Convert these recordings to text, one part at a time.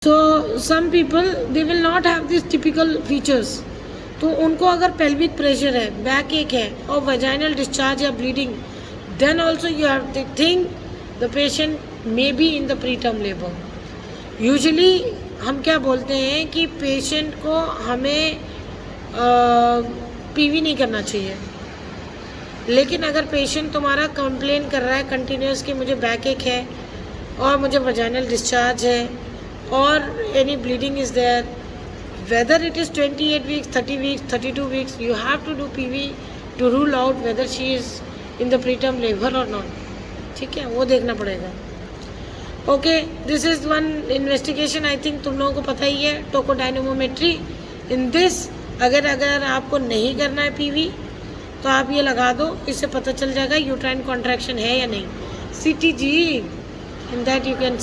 So some people they will not have these typical features. तो उनको अगर pelvic pressure है, बैक एक है और vaginal discharge या bleeding, then also you have to think the patient may be in the preterm labor. Usually हम क्या बोलते हैं कि पेशेंट को हमें पीवी नहीं करना चाहिए, लेकिन अगर पेशेंट तुम्हारा कंप्लेन कर रहा है कंटिन्यूस कि मुझे बैक एक है और मुझे वजाइनल डिस्चार्ज है और any bleeding is there, whether it is 28 weeks, 30 weeks, 32 weeks, you have to do PV to rule out whether she is in the preterm labour और नॉट. ठीक है, वो देखना पड़ेगा. Okay, this is one investigation. I think तुम लोगों को पता ही है, टोकोडायनेमोमेट्री. इन दिस अगर आपको नहीं करना है पीवी तो आप ये लगा दो, इससे पता चल जाएगा यूट्राइन कॉन्ट्रैक्शन है या नहीं. CTG, in that you can.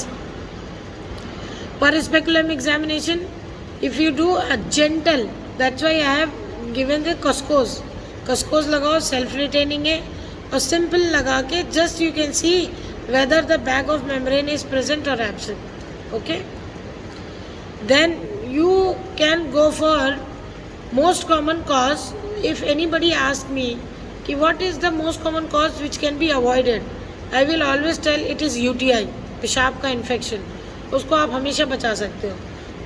Per speculum examination, if you do a gentle, that's why I have given the Cuscos. Cuscos लगाओ, self retaining है, और simple लगा के just you can see whether the bag of membrane is present or absent. Okay, then you can go for most common cause. If anybody asks me कि what is the most common cause which can be avoided, I will always tell it is UTI, पेशाब का infection. उसको आप हमेशा बचा सकते हो.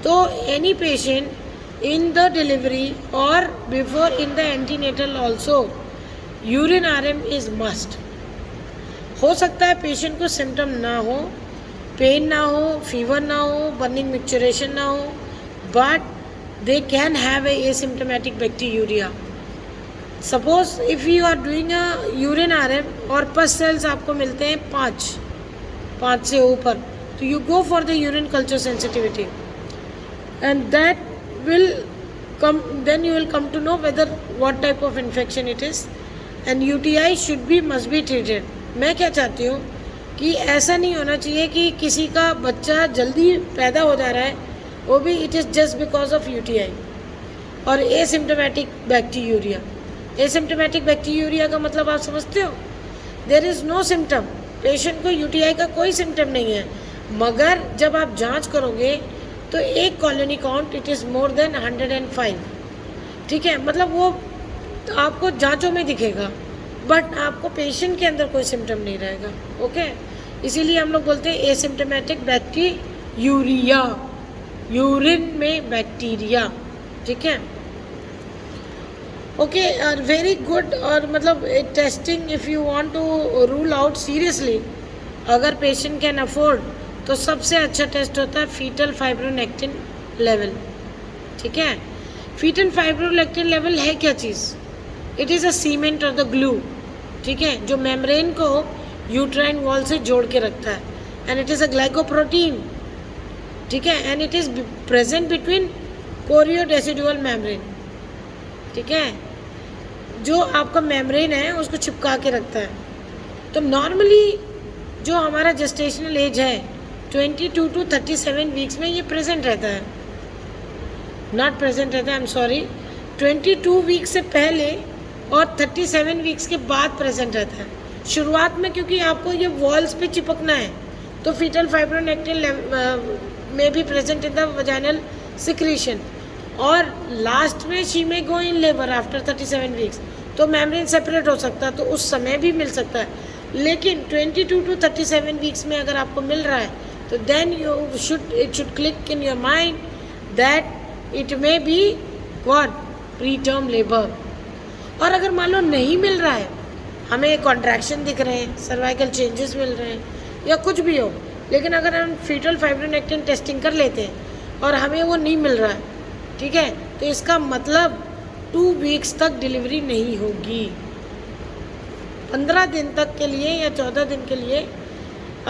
तो any patient in the delivery और before in the antenatal also urine RM is must. हो सकता है पेशेंट को सिम्टम ना हो, पेन ना हो, फीवर ना हो, बर्निंग मिक्सचरेशन ना हो, but they can have a asymptomatic bacteria. Suppose if you are doing a urine RM और पस सेल्स आपको मिलते हैं 5 से ऊपर, so you go for the urine culture sensitivity and that will come, then you will come to know whether what type of infection it is, and UTI should be must be treated. मैं क्या चाहती हूँ कि ऐसा नहीं होना चाहिए कि किसी का बच्चा जल्दी पैदा हो जा रहा है, वो भी it is just because of UTI और asymptomatic bacteriuria. asymptomatic bacteriuria का मतलब आप समझते हो, there is no symptom. Patient को UTI का कोई सिम्टम नहीं है, मगर जब आप जांच करोगे तो एक colony count it is more than 105. ठीक है, मतलब वो आपको जांचों में दिखेगा, बट आपको पेशेंट के अंदर कोई सिम्टम नहीं रहेगा. ओके, इसीलिए हम लोग बोलते हैं एसिम्टोमेटिक बैक्टीरिया, यूरिन में बैक्टीरिया. ठीक है, ओके, और वेरी गुड. और मतलब testing if you want to rule out seriously, अगर पेशेंट कैन अफोर्ड, तो सबसे अच्छा टेस्ट होता है फीटल फाइब्रोनेक्टिन लेवल. ठीक है, फीटल फाइब्रोनेक्टिन लेवल है क्या चीज़? इट इज़ अ सीमेंट और द ग्लू. ठीक है, जो मेम्ब्रेन को यूट्राइन वॉल से जोड़ के रखता है, and it is a glycoprotein. ठीक है, and it is present between choriodecidual membrane. ठीक है, जो आपका मेम्ब्रेन है उसको चिपका के रखता है. तो नॉर्मली जो हमारा जेस्टेशनल एज है 22 to 37 वीक्स में ये प्रेजेंट रहता है, नॉट प्रेजेंट रहता है, आई एम सॉरी, 22 वीक्स से पहले और 37 वीक्स के बाद प्रेजेंट रहता है. शुरुआत में क्योंकि आपको ये वॉल्स पे चिपकना है, तो फीटल फाइब्रोनेक्टिन में भी present in the vaginal secretion, और लास्ट में शी में गो इन लेबर आफ्टर 37 वीक्स, तो मेम्ब्रेन सेपरेट हो सकता है, तो उस समय भी मिल सकता है. लेकिन 22 to 37 वीक्स में अगर आपको मिल रहा है तो then it should click in your mind that it may be what, pre term labour. और अगर मान लो नहीं मिल रहा है, हमें कॉन्ट्रैक्शन दिख रहे हैं, सर्वाइकल चेंजेस मिल रहे हैं या कुछ भी हो, लेकिन अगर हम फीटल फाइब्रोनेक्टिन टेस्टिंग कर लेते हैं और हमें वो नहीं मिल रहा है, ठीक है, तो इसका मतलब 2 वीक्स तक डिलीवरी नहीं होगी. 15 दिन तक के लिए या 14 दिन के लिए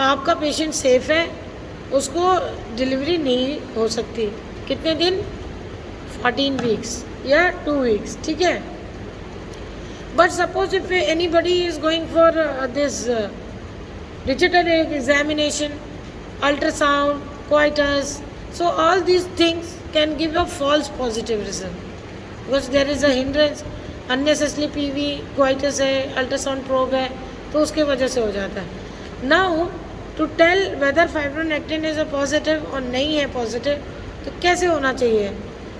आपका पेशेंट सेफ है, उसको डिलीवरी नहीं हो सकती. कितने दिन? 14 वीक्स या 2 वीक्स. ठीक है, but suppose if anybody is going for this digital examination, ultrasound, coitus, so all these things can give a false positive result because there is a hindrance. Unnecessary PV, coitus है, ultrasound probe है, तो उसके वजह से हो जाता है. Now to to tell whether fibronectin is a positive और नहीं है पॉजिटिव, तो कैसे होना चाहिए,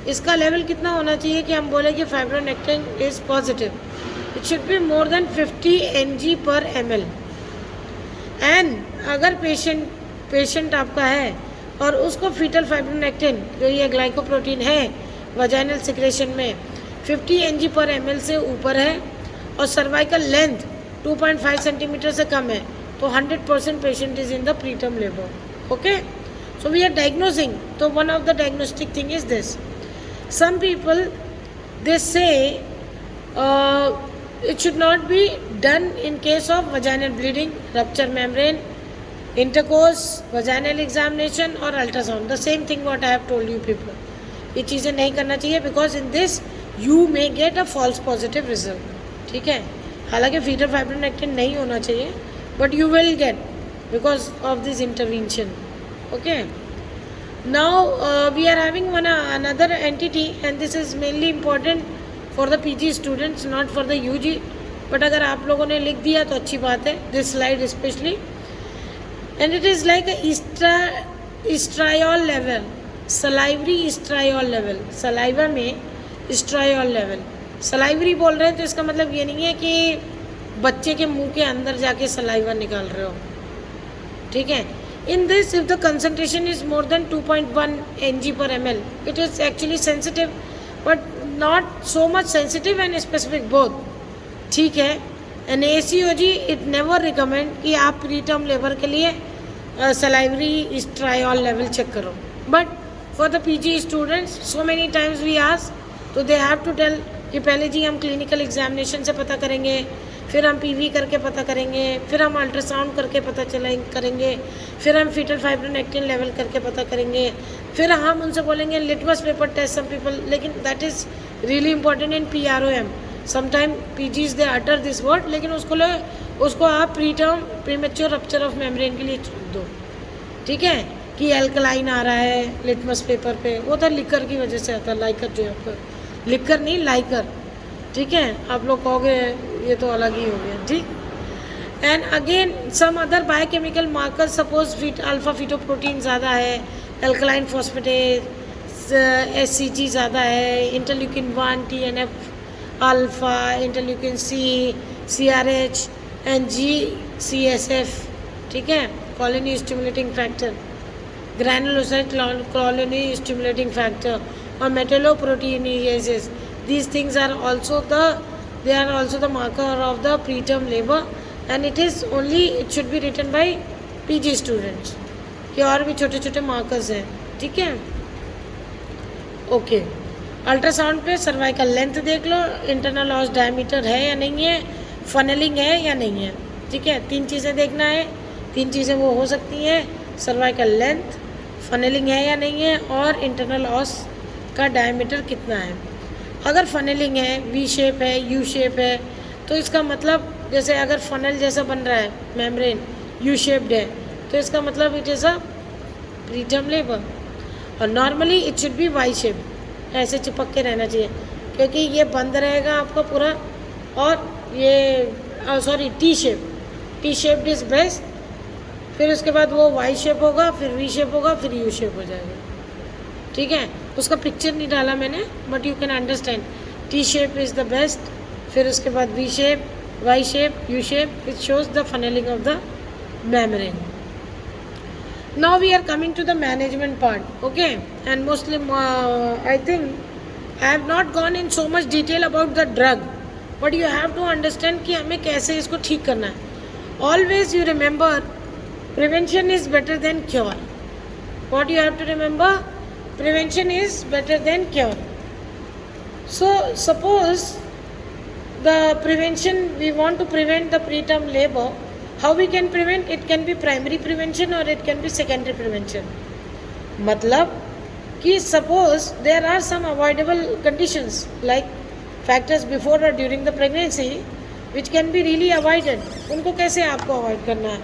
इसका लेवल कितना होना चाहिए कि हम बोले कि fibronectin is positive. It should be more than 50 mg/ml. And अगर पेशेंट आपका है और उसको फीटल फाइब्रोनेक्टिन जो ये ग्लाइकोप्रोटीन है वजाइनल सिक्रेशन में 50 mg/ml से ऊपर है और सर्वाइकल लेंथ 2.5 सेंटीमीटर से कम है, तो 100% patient is in the preterm labour. Okay, so we are diagnosing. तो one of the diagnostic thing is this. Some people they say it should not be done in case of vaginal bleeding, rupture membrane, intercourse, vaginal examination और ultrasound. The same thing what I have told you people. ये चीज़ें नहीं करना चाहिए because in this you may get a false positive result. ठीक है, हालांकि fetal fibronectin नहीं होना चाहिए but you will get because of this intervention. Okay. Now we are having another entity and this is mainly important for the PG students, not for the UG. But अगर आप लोगों ने लिख दिया तो अच्छी बात है. This slide especially, and it is like a estriol level, salivary estriol level. Saliva में estriol level. Salivary बोल रहे हैं तो इसका मतलब ये नहीं है कि बच्चे के मुंह के अंदर जाके सलाइवा निकाल रहे हो. ठीक है. In this, if the concentration is more than 2.1 mg/ml, it is actually sensitive, but not so much sensitive and specific both. ठीक है. An ACOG it never recommend कि आप प्रीटर्म लेबर के लिए सलाइवरी स्ट्रायोल लेवल चेक करो. But for the PG students so many times we ask, तो they have to tell कि पहले जी हम क्लिनिकल एग्जामिनेशन से पता करेंगे, फिर हम PV करके पता करेंगे, फिर हम अल्ट्रासाउंड करके पता करेंगे, फिर हम फीटल फाइब्रोनेक्टिन लेवल करके पता करेंगे, फिर हम उनसे बोलेंगे litmus paper test some people. लेकिन that is really important in PROM. Sometime PGs they utter this word, लेकिन उसको आप प्रीमेच्योर रप्चर ऑफ मेम्ब्रेन के लिए छोड़ दो. ठीक है, कि एल्कलाइन आ रहा है लिटमस पेपर पे, वो तो लिकर की वजह से आता है. लाइकर जो है आपका, लिकर नहीं लाइकर. ठीक है, आप लोग कहोगे ये तो अलग ही हो गया. ठीक. And again some other biochemical marker, suppose alpha fetoprotein ज़्यादा है, एल्कलाइन फॉस्फेटेज, SCG ज़्यादा है, interleukin 1, TNF alpha, interleukin C, CRH and GCSF. ठीक है, colony stimulating factor, granulocyte colony stimulating factor और metalloproteinases. These things are also the marker of the preterm labor, and it should be written by PG students. कि और भी छोटे छोटे markers हैं. ठीक है. ओके, अल्ट्रासाउंड पे सर्वाइकल लेंथ देख लो, इंटरनल ऑस डायमीटर है या नहीं है, फनलिंग है या नहीं है. ठीक है, 3 चीज़ें देखना है. 3 चीज़ें वो हो सकती हैं, सर्वाइकल लेंथ, फनलिंग है या नहीं है, और इंटरनल ऑस का डायमीटर कितना है. अगर फनलिंग है, V शेप है, U शेप है, तो इसका मतलब जैसे अगर फनल जैसा बन रहा है मेम्ब्रेन, U शेप्ड है, तो इसका मतलब it is a preterm labour. और normally it should be Y shape, ऐसे चिपक के रहना चाहिए, क्योंकि ये बंद रहेगा आपका पूरा. और ये T शेप्ड इज़ बेस्ट. फिर उसके बाद वो Y शेप होगा, फिर V शेप होगा, फिर U शेप हो जाएगा. ठीक है, उसका पिक्चर नहीं डाला मैंने, but you can understand. T shape is the best, फिर उसके बाद V shape, Y shape, U shape. It shows the funnelling of the membrane. Now we are coming to the management part. Okay, and mostly I think I have not gone in so much detail about the drug, but you have to understand कि हमें कैसे इसको ठीक करना है. Always you remember, prevention is better than cure. What you have to remember? Prevention is better than cure. So suppose the prevention, we want to prevent the preterm labor. How we can prevent? It can be primary prevention or it can be secondary prevention. मतलब कि suppose there are some avoidable conditions like factors before or during the pregnancy which can be really avoided. उनको कैसे आपको avoid करना है?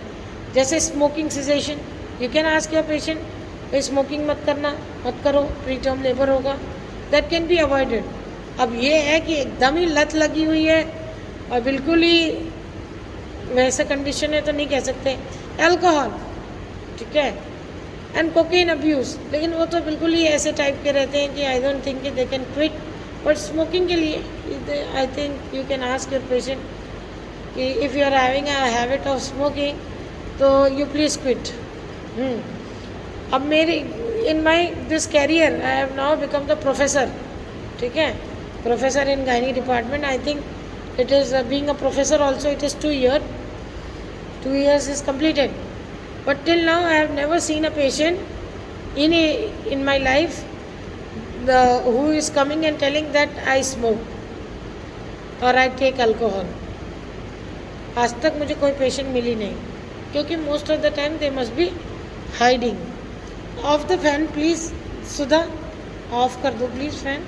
जैसे smoking cessation. You can ask your patient, भाई smoking मत करना, मत करो, प्रीटर्म लेबर होगा. That can be avoided. अब ये है कि एकदम ही लत लगी हुई है और बिल्कुल ही वैसे कंडीशन है तो नहीं कह सकते. ठीक है, एंड कोकेन अब्यूज़, लेकिन वो तो बिल्कुल ही ऐसे टाइप के रहते हैं कि I don't think they can quit. But smoking के लिए I think you can ask your patient कि if you are having a habit of smoking तो यू प्लीज़ क्विट. अब मेरी in my this career I have now become the professor. ठीक है, professor in gynae department. I think it is being a professor also it is 2 years is completed. But till now I have never seen a patient in my life who is coming and telling that I smoke or I take alcohol. आज तक मुझे कोई patient मिली नहीं, क्योंकि most of the time they must be hiding. Off the fan please Sudha, off कर दो please fan.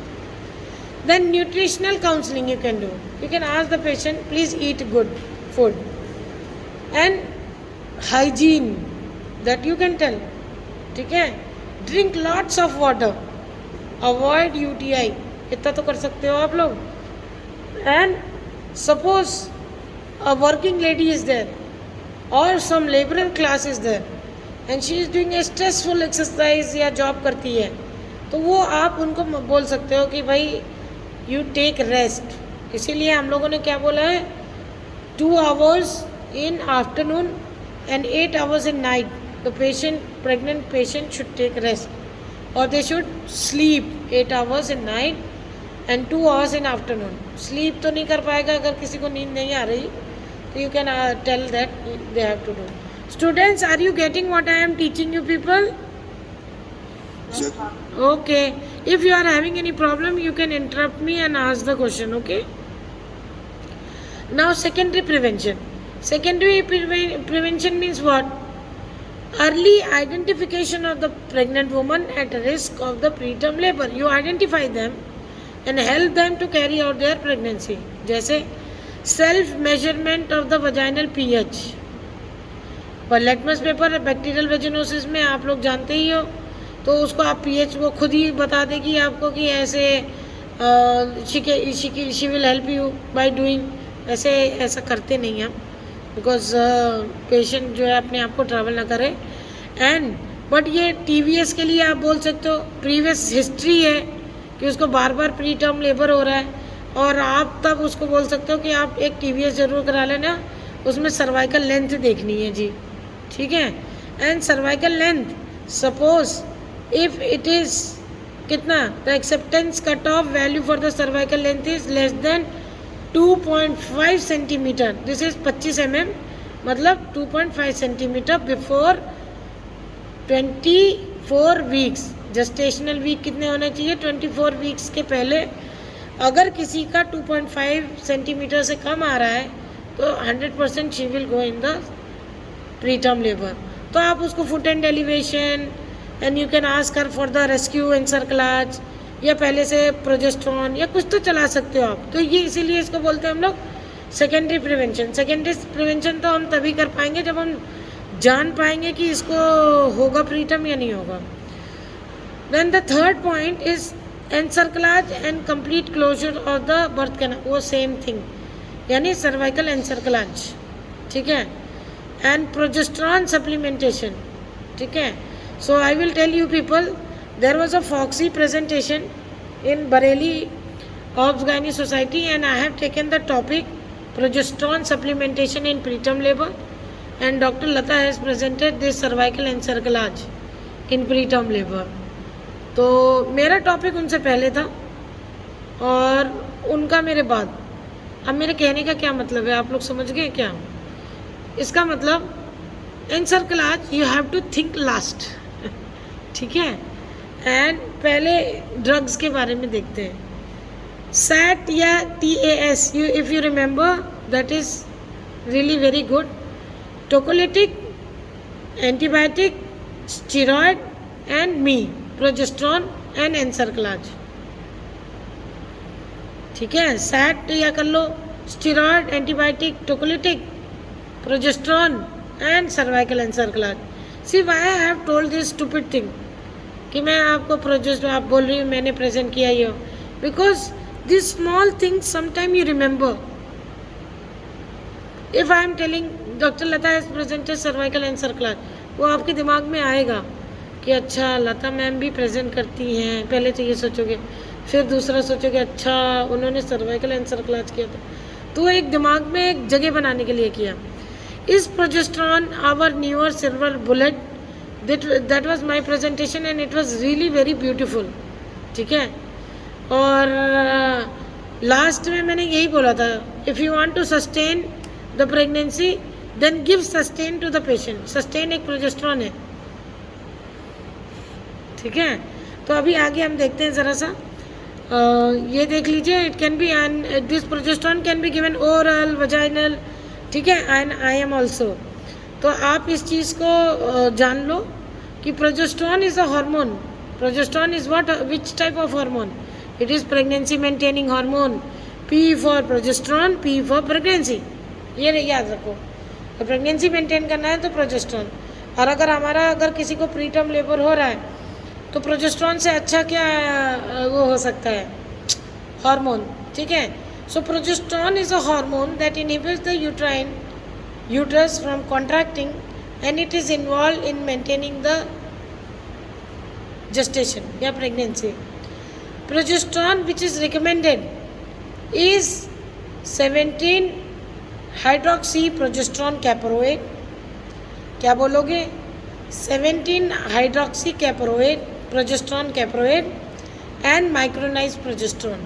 Then nutritional counselling you can do. You can ask the patient please eat good food and hygiene that you can tell. ठीक है, drink lots of water, avoid UTI, इतना तो कर सकते हो आप लोग. and suppose a working lady is there or some laborer class is there and she is doing a stressful exercise या जॉब करती है, तो वो आप उनको बोल सकते हो कि भाई you take rest. इसीलिए हम लोगों ने क्या बोला है, 2 hours in afternoon and 8 hours in night the pregnant patient should take rest, or they should sleep 8 hours in night and 2 hours in afternoon. sleep तो नहीं कर पाएगा अगर किसी को नींद नहीं आ रही, तो you can tell that they have to do. Students, are you getting what I am teaching you people? Okay, if you are having any problem you can interrupt me and ask the question. Okay, now secondary prevention. Secondary prevention means what? Early identification of the pregnant woman at risk of the preterm labor. You identify them and help them to carry out their pregnancy. जैसे self measurement of the vaginal pH. पर litmus paper bacterial vaginosis में आप लोग जानते ही हो, तो उसको आप pH वो खुद ही बता देगी आपको कि ऐसे she will help you by doing. ऐसा करते नहीं हम, बिकॉज पेशेंट जो है अपने आप को ट्रैवल ना करे. एंड बट ये TVS के लिए आप बोल सकते हो, प्रीवियस हिस्ट्री है कि उसको बार बार प्री टर्म लेबर हो रहा है, और आप तब उसको बोल सकते हो कि आप एक TVS ज़रूर करा लेना, उसमें सर्वाइकल लेंथ देखनी है जी. ठीक है, and cervical length suppose if it is कितना, the acceptance cut off value for the cervical length is less than 2.5 centimetre. This is 25 mm, मतलब 2.5 centimetre before 24 weeks. Gestational week कितने होने चाहिए? 24 वीक्स के पहले. अगर किसी का 2.5 सेंटीमीटर से कम आ रहा है तो 100% she will go in the pre term labour. तो आप उसको foot end elevation and you can ask her for the rescue encerclage, या पहले से प्रोजेस्ट्रॉन या कुछ तो चला सकते हो आप. तो ये इसीलिए इसको बोलते हैं हम लोग सेकेंडरी प्रिवेंशन. सेकेंडरी प्रिवेंशन तो हम तभी कर पाएंगे जब हम जान पाएंगे कि इसको होगा प्रीटर्म या नहीं होगा. Then the third point is encerclage and complete closure of the birth canal. वो सेम थिंग, यानी सर्वाइकल एनसर्क्लाज. ठीक है, एंड प्रोजेस्ट्रॉन सप्लीमेंटेशन. ठीक है, so I will tell you people, there was a Foxy presentation in Bareilly Obs-Gynae Society and I have taken the topic progesterone supplementation in preterm labor, and Dr. Lata has presented this cervical encerclage in preterm labor. तो मेरा topic उनसे पहले था और उनका मेरे बाद. अब मेरे कहने का क्या मतलब है, आप लोग समझ गए क्या? इसका मतलब encerclage you have to think last. ठीक है, एंड पहले ड्रग्स के बारे में देखते हैं. सैट या TAS, you if you remember, that is really very good. Tocolytic, antibiotic, steroid and progesterone and encerclage. ठीक है, सैट या कर लो, steroid, antibiotic, tocolytic, progesterone and cervical encerclage. See why I have told this stupid thing कि मैं आपको प्रोजेस्ट आप बोल रही हूँ, मैंने प्रेजेंट किया ये, because this small thing sometime you remember. If I am telling doctor Lata has presented cervical encerclage, वो आपके दिमाग में आएगा कि अच्छा लता मैम भी प्रेजेंट करती हैं, पहले तो ये सोचोगे, फिर दूसरा सोचोगे अच्छा उन्होंने सर्वाइकल एनसेफेलाइटिस किया था, तो एक दिमाग में एक जगह बनाने के लिए किया. इस progesterone our newer silver bullet, that was my presentation and it was really very beautiful. ठीक है. और लास्ट में मैंने यही बोला था, if you want to sustain the pregnancy then give sustain to the patient. Sustain एक प्रोजेस्टेरॉन है. ठीक है. तो अभी आगे हम देखते हैं ज़रा सा. ये देख लीजिए, it can be and this progesterone can be given oral, vaginal. ठीक है. And I am also. तो आप इस चीज़ को जान लो कि progesterone is a hormone. Progesterone is what, which type of hormone? It is pregnancy maintaining hormone. P for progesterone, P for pregnancy. ये याद रखो. तो प्रेगनेंसी मेंटेन करना है तो प्रोजेस्टेरॉन. और अगर किसी को प्रीटर्म लेबर हो रहा है तो प्रोजेस्टेरॉन से अच्छा क्या वो हो सकता है? हार्मोन. ठीक है. So progesterone is a hormone that inhibits the uterus from contracting and it is involved in maintaining the gestation या pregnancy. Progesterone which is recommended is 17 hydroxy progesterone caproate. क्या बोलोगे? 17 hydroxy caproate, progesterone caproate and micronized progesterone.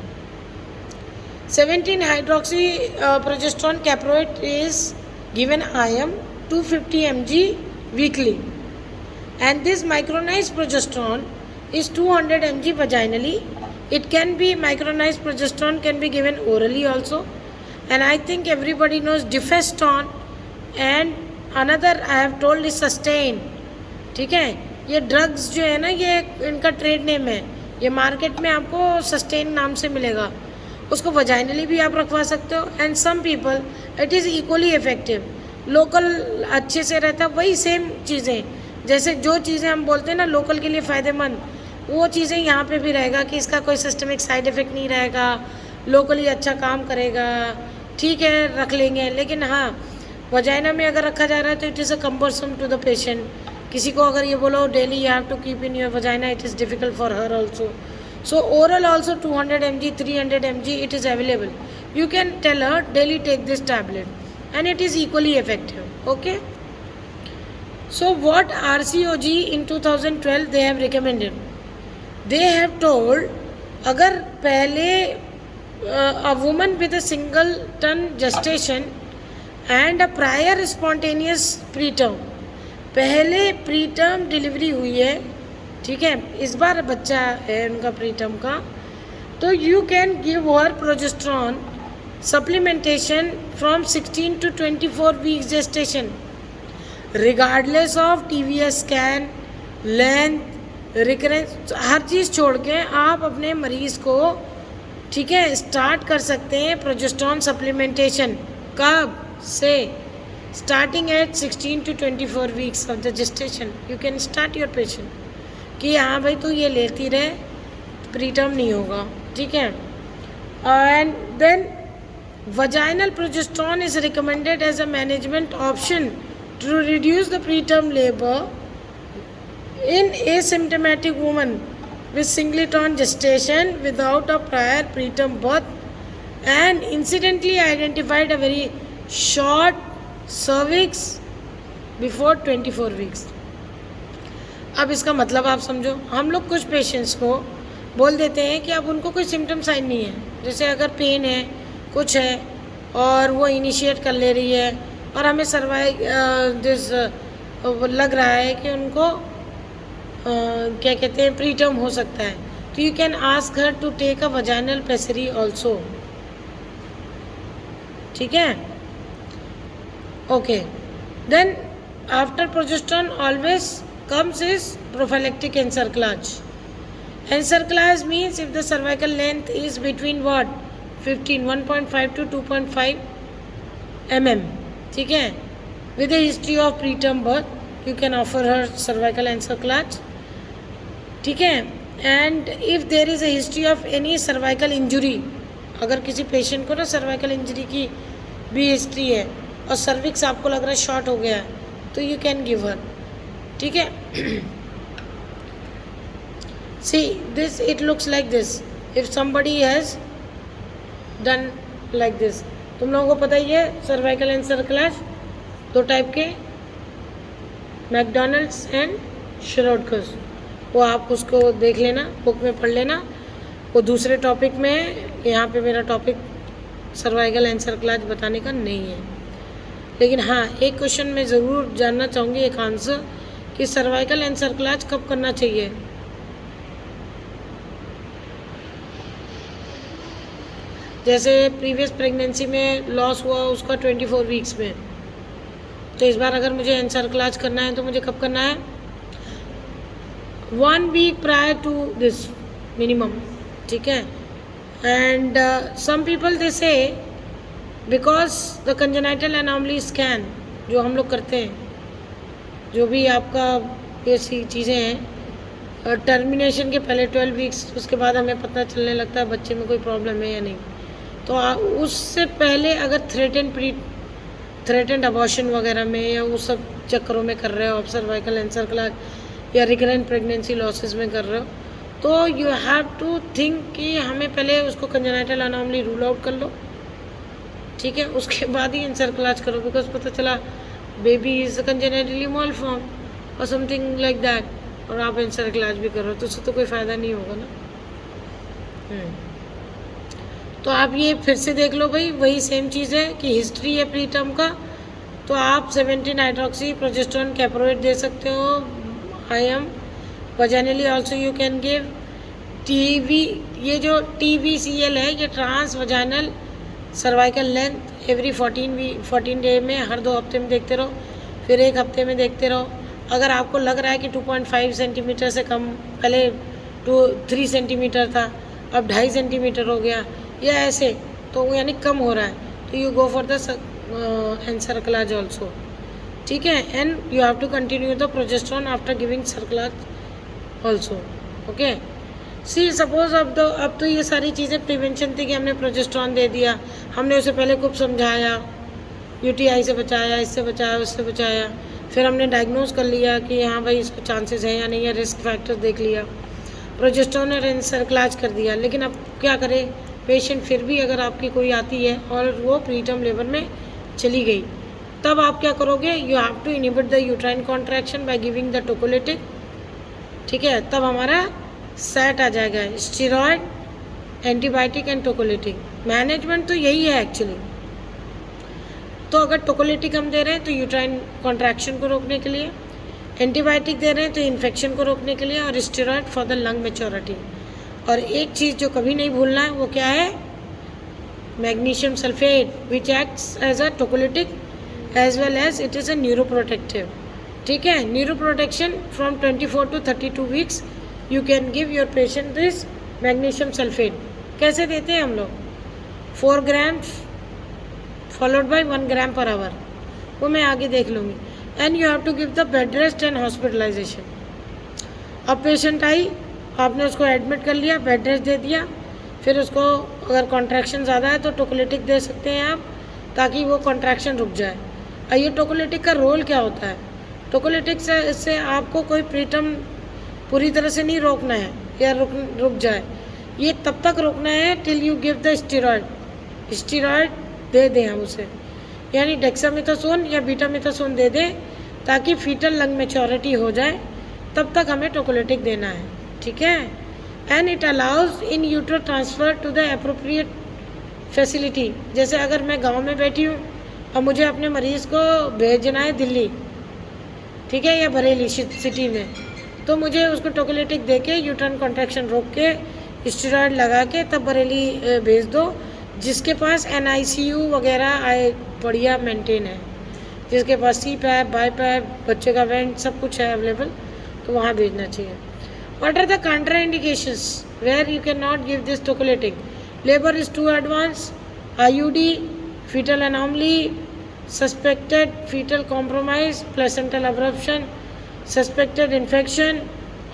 17 hydroxy progesterone caproate is given IM 250 mg weekly, and this micronized progesterone is 200 mg vaginally. It can be micronized progesterone can be given orally also, and I think everybody knows Defeston, and another I have told is Sustain. ठीक है. ये drugs जो है ना, ये इनका trade name है. ये मार्केट में आपको सस्टेन नाम से मिलेगा. उसको वजाइनली भी आप रखवा सकते हो. And some people it is equally effective. Local अच्छे से रहता है. वही सेम चीज़ें, जैसे जो चीज़ें हम बोलते हैं ना लोकल के लिए फ़ायदेमंद, वो चीज़ें यहाँ पे भी रहेगा कि इसका कोई सिस्टमिक साइड इफ़ेक्ट नहीं रहेगा, लोकली अच्छा काम करेगा. ठीक है, रख लेंगे. लेकिन हाँ, वजाइना में अगर रखा जा रहा है तो it is a cumbersome to the patient. किसी को अगर ये बोलो daily you have to keep in your vagina, it is difficult for her also. So oral also 200 mg, 300 mg it is available. You can tell her daily take this tablet and it is equally effective. Okay. So what RCOG in 2012 they have recommended? They have told अगर पहले a woman with a singleton gestation and a prior spontaneous preterm, पहले preterm delivery हुई है, ठीक है, इस बार बच्चा है उनका प्रीटर्म का, तो you can give her progesterone supplementation from 16 to 24 weeks gestation, regardless of TVS scan, length, recurrence, हर चीज़ छोड़ के आप अपने मरीज़ को, ठीक है, स्टार्ट कर सकते हैं प्रोजेस्टेरॉन सप्लीमेंटेशन. कब से? Starting at 16 to 24 weeks of the gestation. You can start your patient कि हाँ भाई तू ये लेती रहे, प्रीटर्म नहीं होगा. ठीक है. And then vaginal progesterone is recommended as a management option to reduce the preterm labour in asymptomatic women with singleton gestation without a prior preterm birth and incidentally identified a very short cervix before 24 weeks. अब इसका मतलब आप समझो, हम लोग कुछ patients को बोल देते हैं कि अब उनको कोई सिम्टम साइन नहीं है, जैसे अगर पेन है, कुछ है और वो इनिशिएट कर ले रही है और हमें दिस लग रहा है कि उनको क्या कहते हैं प्रीटर्म हो सकता है, तो you can ask her to take a vaginal pessary also. ठीक है. Okay. Then after progesterone always comes is prophylactic encerclage. Encerclage means if the cervical length is between what 1.5 to 2.5 mm. ठीक है. With a history of preterm birth, you can offer her cervical encerclage. ठीक है. And if there is a history of any cervical injury, अगर किसी patient को ना cervical injury की भी हिस्ट्री है और सर्विक्स आपको लग रहा है शॉर्ट हो गया है, तो यू कैन गिव हर. ठीक है। See this, it looks like this if somebody has done like this. तुम लोगों को पता ही है सर्वाइकल एनसेफेलाइटिस दो टाइप के, मैकडोनल्ड्स एंड श्रोडकर्स। वो आप उसको देख लेना, बुक में पढ़ लेना, वो दूसरे टॉपिक में है। यहाँ पे मेरा टॉपिक सर्वाइकल एनसेफेलाइटिस बताने का नहीं है। लेकिन हाँ, एक क्वेश्चन मैं ज़रूर जानना चाहूँगी, एक आंसर, कि सर्वाइकल एनसेफेलाइटिस कब करना चाहिए। जैसे प्रीवियस प्रेगनेंसी में लॉस हुआ उसका 24 वीक्स में, तो इस बार अगर मुझे एनसेफेलाइटिस करना है तो मुझे कब करना है? 1 week prior to this minimum, ठीक है। And some people they say because the congenital anomaly scan जो हम लोग करते हैं, जो भी आपका ऐसी चीज़ें हैं, टर्मिनेशन के पहले 12 वीक्स, उसके बाद हमें पता चलने लगता है बच्चे में कोई प्रॉब्लम है या नहीं। तो उससे पहले अगर थ्रेटेंड अबॉर्शन वगैरह में या उस सब चक्करों में कर रहे हो आप, सर्वाइकल एनसेफेलाइटिस या रिकरेंट प्रेगनेंसी लॉसेस में कर रहे हो, तो यू हैव टू थिंक कि हमें पहले उसको कंजेनाइटल एनॉमली रूल आउट कर लो, ठीक है, उसके बाद ही एनसेफेलाइटिस करो। बिकॉज पता चला बेबी इज कंजेनाइटली मालफॉर्म और समथिंग लाइक दैट, और आप एनसेफेलाइटिस भी करो, तो उससे तो कोई फ़ायदा नहीं होगा ना। तो आप ये फिर से देख लो भाई, वही सेम चीज़ है कि हिस्ट्री है प्री टर्म का, तो आप 17 हाइड्रोक्सी प्रोजेस्टेरोन कैप्रोवेट दे सकते हो। I M vaginally also you can give TV, ये जो TVCL है ये trans vaginal cervical length every 14 day में, हर 2 हफ्ते में देखते रहो, फिर 1 हफ्ते में देखते रहो। अगर आपको लग रहा है कि 2.5 सेंटीमीटर से कम, पहले 3 सेंटीमीटर था अब 2.5 सेंटीमीटर हो गया या ऐसे, तो यानी कम हो रहा है, तो you go for the encephalitis also, ठीक है। And you have to continue the progesterone after giving cerclage also, okay. See suppose अब तो ये सारी चीज़ें प्रिवेंशन थी कि हमने प्रोजेस्टेरोन दे दिया, हमने उसे पहले खूब समझाया, UTI से बचाया, इससे बचाया, उससे बचाया, फिर हमने डायग्नोज कर लिया कि हाँ भाई इसको चांसेस है या नहीं है, रिस्क फैक्टर देख लिया, प्रोजेस्टेरोन और एनसेफेलाइटिस कर दिया। लेकिन अब क्या करें, पेशेंट फिर भी अगर आपकी कोई आती है और वो प्रीटर्म लेबर में चली गई, तब आप क्या करोगे? You have to inhibit the uterine contraction by giving the tocolytic, ठीक है। तब हमारा सेट आ जाएगा, steroid, antibiotic and tocolytic. Management तो यही है एक्चुअली। तो अगर टोकोलिटिक हम दे रहे हैं तो यूट्राइन कॉन्ट्रैक्शन को रोकने के लिए, एंटीबायोटिक दे रहे हैं तो इन्फेक्शन को रोकने के लिए, और steroid for the lung maturity. और एक चीज़ जो कभी नहीं भूलना है वो क्या है? Magnesium sulphate, which acts as a tocolytic as well as it is a neuroprotective, ठीक है। Neuroprotection from 24 to 32 weeks you can give your patient this magnesium sulphate. कैसे देते हैं हम लोग? 4 grams followed by 1 gram per hour, वो मैं आगे देख लूँगी। And you have to give the bed rest and hospitalisation. अब पेशेंट आई, आपने उसको एडमिट कर लिया, बेड रेस्ट दे दिया, फिर उसको अगर कॉन्ट्रैक्शन ज़्यादा है तो टोकोलिटिक दे सकते हैं आप, ताकि वो कॉन्ट्रैक्शन रुक जाए। और ये टोकोलिटिक का रोल क्या होता है? टोकोलिटिक से आपको कोई प्रीटर्म पूरी तरह से नहीं रोकना है या रुक जाए, ये तब तक रोकना है till you give the steroid. Steroid दे दें हम उसे, यानी डेक्सामेथासोन या बीटामेथासोन दे दें, ताकि फीटल लंग मैच्योरिटी हो जाए, तब तक हमें टोकोलिटिक देना है, ठीक है। And it allows in utero transfer to the appropriate facility. जैसे अगर मैं गांव में बैठी हूँ और मुझे अपने मरीज़ को भेजना है दिल्ली, ठीक है, या बरेली सिटी में, तो मुझे उसको टोकोलिटिक दे के यूट्राइन कॉन्ट्रैक्शन रोक के स्टेरॉयड लगा के तब बरेली भेज दो, जिसके पास NICU वगैरह बढ़िया मेंटेन है, जिसके पास CPAP, BiPAP, बच्चे का वेंट, सब कुछ है अवेलेबल, तो वहाँ भेजना चाहिए। What are the contraindications where you cannot give this tocolytic? Labor is too advanced, IUD, fetal anomaly, suspected fetal compromise, placental abruption, suspected infection,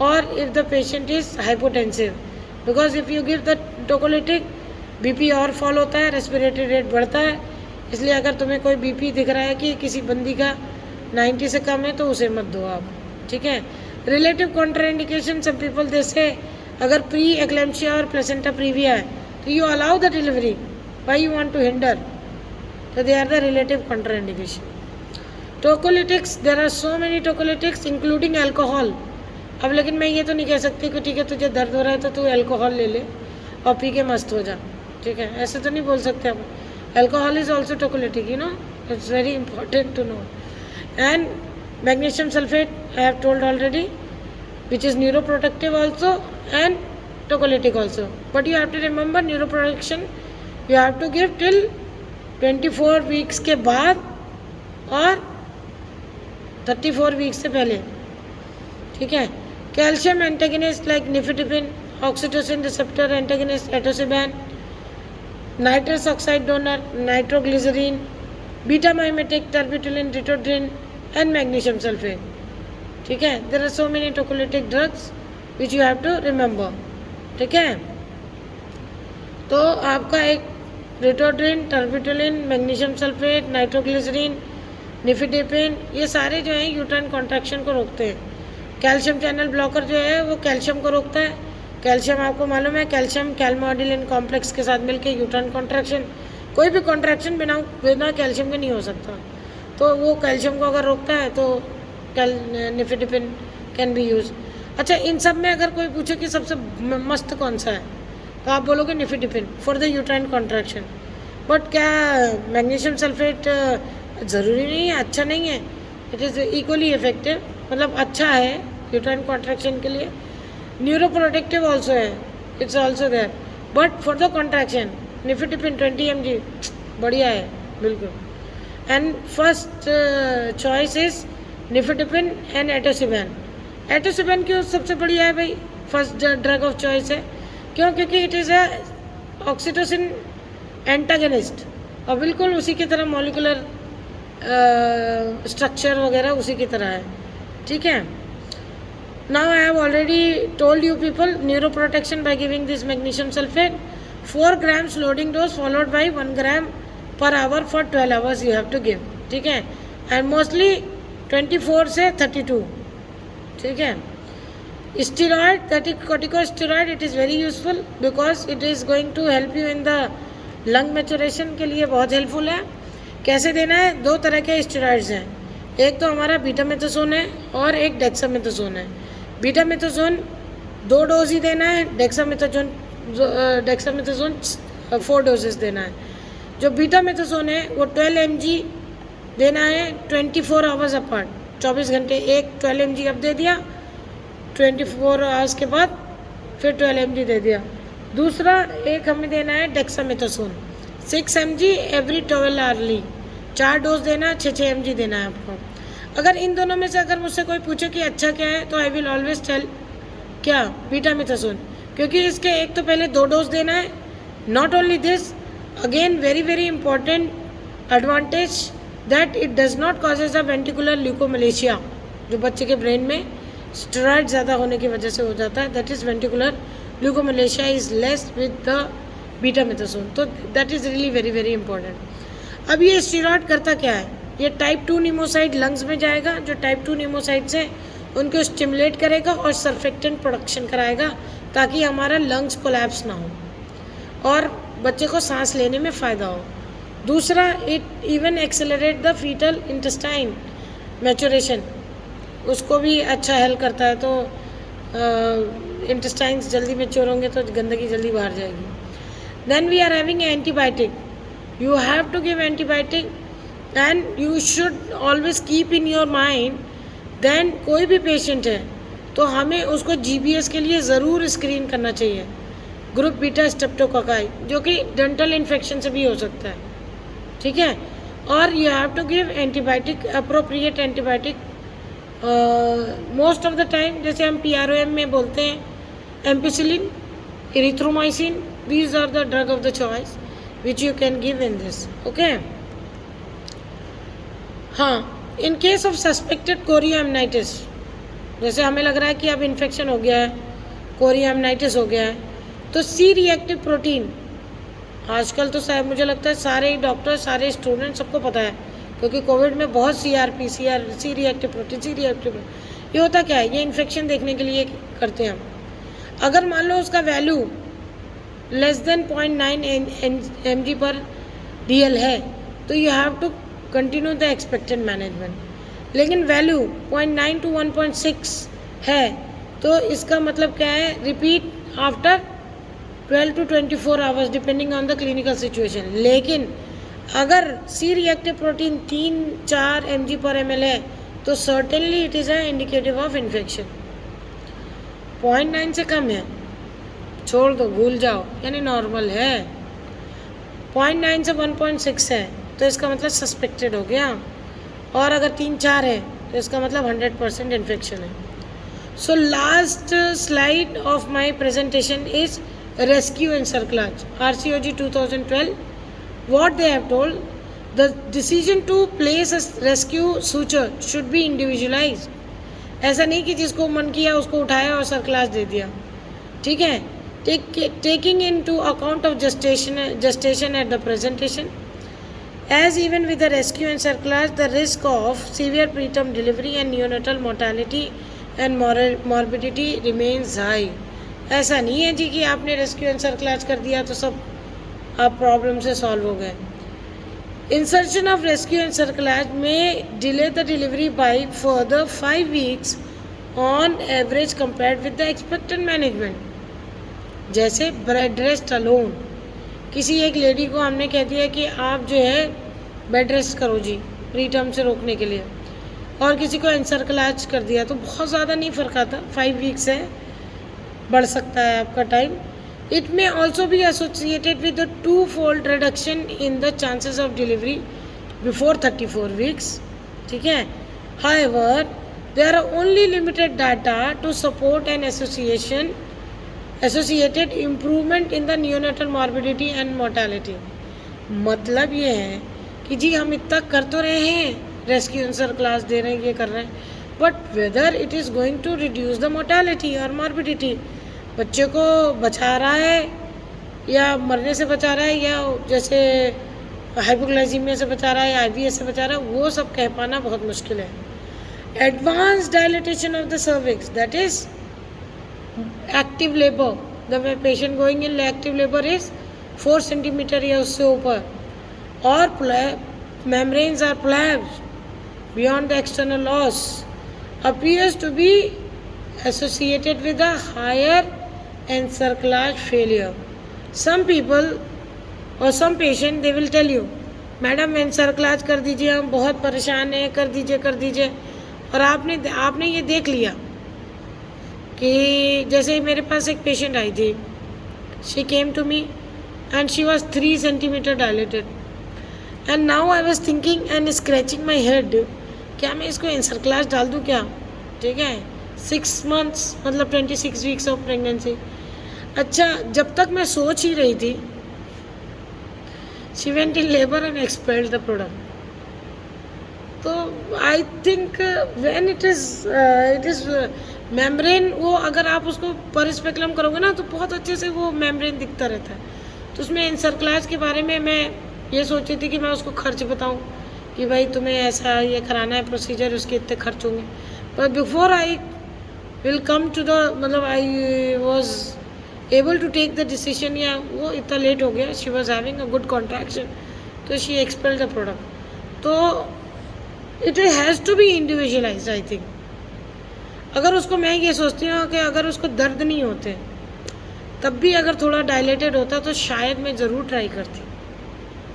or if the patient is hypotensive. Because if you give the tocolytic, BP और fall होता है, respiratory rate बढ़ता है, इसलिए अगर तुम्हें कोई BP दिख रहा है कि किसी बंदी का 90 से कम है तो उसे मत दो आप, ठीक है। Relative contraindication, some people they say अगर प्री एक्लेम्पशिया और प्लेसेंटा प्रीविया है तो you allow the delivery, why you want to hinder, तो they are the relative contraindication. Tocolytics, there are so many tocolytics including alcohol. अब लेकिन मैं ये तो नहीं कह सकती कि ठीक है तुझे दर्द हो रहा है तो तू एल्कोहल ले ले और पी के मस्त हो जा, ठीक है, ऐसे तो नहीं बोल सकते हम। Alcohol is also tocolytic, you know, it's very important to know. And magnesium sulphate I have told already, which is neuroprotective also and tocolytic also, but you have to remember neuroprotection you have to give till 24 weeks के बाद और 34 weeks से पहले, ठीक है। Calcium antagonist like nifedipine, oxytocin receptor antagonist atosiban, nitrous oxide donor nitroglycerin, beta mimetic terbutaline ritodrine and magnesium sulphate, ठीक है। There are so many tocolytic drugs which you have to remember, ठीक है। तो आपका एक ritodrine, terbutaline, magnesium sulphate, nitroglycerin, nifedipine, ये सारे जो हैं यूट्राइन कॉन्ट्रैक्शन को रोकते हैं। कैल्शियम चैनल ब्लॉकर जो है वो कैल्शियम को रोकता है। कैल्शियम आपको मालूम है, कैल्शियम कैलमोडिलिन कॉम्प्लेक्स के साथ मिलकर यूट्राइन कॉन्ट्रैक्शन, कोई भी कॉन्ट्रैक्शन बिना कैल्शियम के नहीं हो सकता, तो वो कैल्शियम को अगर रोकता है तो निफेटिपिन कैन बी यूज। अच्छा, इन सब में अगर कोई पूछे कि सबसे मस्त कौन सा है तो आप बोलोगे nifedipine for the uterine contraction. But क्या मैग्नीशियम सल्फेट ज़रूरी नहीं है, अच्छा नहीं है? इट इज़ इक्वली इफेक्टिव, मतलब अच्छा है यूट्राइन कॉन्ट्रैक्शन के लिए। न्यूरोप्रोटेक्टिव ऑल्सो है, it's also there, but for the contraction nifedipine 20 mg बढ़िया है बिल्कुल। And first choice is nifedipine and atosiban. Atosiban क्यों सबसे बढ़िया है भाई, फर्स्ट ड्रग ऑफ चॉइस है, क्यों? क्योंकि it is a oxytocin antagonist और बिल्कुल उसी की तरह मॉलिकुलर स्ट्रक्चर वगैरह उसी की तरह है, ठीक है। Now I have already told you people neuroprotection by giving this magnesium sulphate, 4 grams loading dose followed by 1 gram per hour for 12 hours you have to give, ठीक है। एंड मोस्टली 24 से 32, ठीक है। Steroid, that is corticosteroid, it is very useful because it is going to help you in the lung maturation के लिए बहुत helpful है। कैसे देना है? 2 तरह के स्टीरॉयड्स हैं, एक तो हमारा बीटामेथासोन है और एक डेक्सामेथासोन है। बीटामेथासोन 2 डोज ही देना है, डेक्सामेथासोन 4 डोजेस देना है। जो बीटामेथासोन है वो 12 mg देना है 24 आवर्स अपार्ट, 24 घंटे, एक 12 mg अब दे दिया, 24 आवर्स के बाद फिर 12 mg दे दिया। दूसरा एक हमें देना है dexamethasone 6 mg every 12 hourly, 4 dose देना है, 6 mg देना है आपको। अगर इन दोनों में से अगर मुझसे कोई पूछे कि अच्छा क्या है तो आई विल ऑलवेज टेल क्या, बीटामेथासोन, क्योंकि इसके एक तो पहले 2 डोज देना है। Not only this, again very very important advantage that it does not causes a ventricular leukomalacia, जो बच्चे के ब्रेन में स्टेरॉइड ज़्यादा होने की वजह से हो जाता है, that is ventricular leukomalacia is less with the betamethasone, तो that is really very very important. अब ये स्टेरॉइड करता क्या है? ये टाइप 2 नीमोसाइड लंग्स में जाएगा, जो टाइप 2 नीमोसाइड्स हैं उनको स्टिमुलेट करेगा और सर्फेक्टेंट प्रोडक्शन कराएगा ताकि हमारा लंग्स कोलैप्स ना हो और बच्चे को सांस लेने में फ़ायदा हो। दूसरा, it even accelerate the fetal intestine maturation, उसको भी अच्छा हेल्प करता है, तो इंटेस्टाइन्स जल्दी मैच्योर होंगे तो गंदगी जल्दी बाहर जाएगी। Then we are having antibiotic, you have to give antibiotic and you should always keep in your mind. Then कोई भी पेशेंट है तो हमें उसको GBS के लिए ज़रूर स्क्रीन करना चाहिए, ग्रुप बीटा स्ट्रेप्टोकोकाई, जो कि डेंटल इन्फेक्शन से भी हो सकता है, ठीक है। और you have to give antibiotic, appropriate antibiotic most of the time, जैसे हम PROM में बोलते हैं, ampicillin, erythromycin, these are the drug of the choice which you can give in this, okay. हाँ, in case of suspected chorioamnionitis, जैसे हमें लग रहा है कि अब इन्फेक्शन हो गया है, कोरियोअमनाइटिस हो गया है, तो C रिएक्टिव प्रोटीन, आजकल तो शायद मुझे लगता है सारे ही डॉक्टर, सारे स्टूडेंट, सबको पता है, क्योंकि कोविड में बहुत C रिएक्टिव प्रोटीन ये होता क्या है, ये इन्फेक्शन देखने के लिए करते हैं हम। अगर मान लो उसका वैल्यू लेस देन 0.9 mg/dl है तो you have to continue the expected management. लेकिन वैल्यू 0.9 to 1.6 है तो इसका मतलब क्या है, repeat after 12 to 24 hours depending on the clinical situation. लेकिन अगर सी रिएक्टिव प्रोटीन 3-4 mg/ml है तो certainly it is a indicative of infection. 0.9 से कम है छोड़ दो, भूल जाओ, यानी नॉर्मल है। 0.9 से 1.6 है तो इसका मतलब सस्पेक्टेड हो गया, और अगर 3-4 है तो इसका मतलब 100% इन्फेक्शन है। So last slide of my presentation is rescue encephalitis RCOG 2012. What they have told, the decision to place a rescue suture should be individualized. ऐसा नहीं कि जिसको मन किया उसको उठाया और सर्कलाज दे दिया, ठीक है। Taking into account of gestation at the presentation, as even with the rescue and सर्कलाज, the risk of severe preterm delivery and neonatal mortality and morbidity remains high. ऐसा नहीं है जी कि आपने रेस्क्यू एंड सर्कलाज कर दिया तो सब आप प्रॉब्लम से सॉल्व हो गए। Insertion of rescue and cerclage में delay the delivery by further 5 weeks on average compared with the expected management. जैसे बेड रेस्ट अलोन, किसी एक लेडी को हमने कह दिया कि आप जो है बेड रेस्ट करो जी प्री टर्म से रोकने के लिए, और किसी को एनसर्कलाज कर दिया तो बहुत ज़्यादा नहीं फ़र्क आता, 5 weeks है, बढ़ सकता है आपका time. It may also be associated with a 2-fold reduction in the chances of delivery before 34 weeks. ठीक है। However, there are only limited data to support an associated improvement in the neonatal morbidity and mortality. मतलब ये है कि जी हम इतना कर तो रहे हैं, रेस्क्यू एंड सर्कलाज दे रहे हैं, ये कर रहे हैं, but whether it is going to reduce the mortality और मॉर्बिडिटी, बच्चे को बचा रहा है या मरने से बचा रहा है या जैसे हाइपोग्लाइसीमिया से बचा रहा है या IBS से बचा रहा है, वो सब कह पाना बहुत मुश्किल है। Advance dilatation of the cervix, that is active labour, the patient going in active labour is 4 centimeter या उससे ऊपर, और membranes are collapsed beyond the external loss, appears to be associated with a higher encirclage failure. Some people or some patient they will tell you, madam cerclage कर दीजिए, हम बहुत परेशान हैं, कर दीजिए। और आपने ये देख लिया कि जैसे मेरे पास एक पेशेंट आई थी, she came to me and she was 3 centimeter dilated, and now I was thinking and scratching my head, क्या मैं इसको एनसर्कलाज डाल दूँ क्या, ठीक है। 6 months मतलब 26 weeks ऑफ प्रेगनेंसी। अच्छा, जब तक मैं सोच ही रही थी, she went in labour and expelled the product. तो I think when it is membrane, वो अगर आप उसको परिस्पेक्युलम करोगे ना तो बहुत अच्छे से वो मेम्ब्रेन दिखता रहता है। तो उसमें एनसर्कलाज के बारे में मैं ये सोची थी कि मैं उसको खर्च बताऊं कि भाई तुम्हें ऐसा ये कराना है प्रोसीजर, उसके इतने खर्च होंगे, पर before I will come to the मतलब I was able to take the decision, या वो इतना लेट हो गया, she was having a good contraction, तो शी एक्सपेल्ड द प्रोडक्ट। तो it has to be individualize. I think अगर उसको, मैं ये सोचती हूँ कि अगर उसको दर्द नहीं होते तब भी अगर थोड़ा डायलेटेड होता तो शायद मैं ज़रूर ट्राई करती,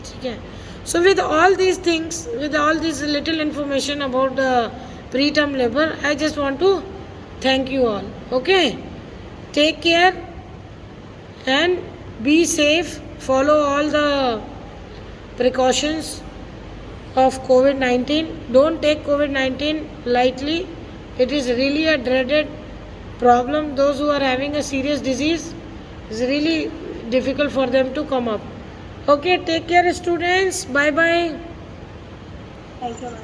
ठीक है। So with all these things, with all this little information about the pre term labour, I just want to thank you all. Okay, take care and be safe, follow all the precautions of COVID-19. Don't take COVID-19 lightly, it is really a dreaded problem. Those who are having a serious disease, it's really difficult for them to come up. Okay, take care students, bye bye. Thank you.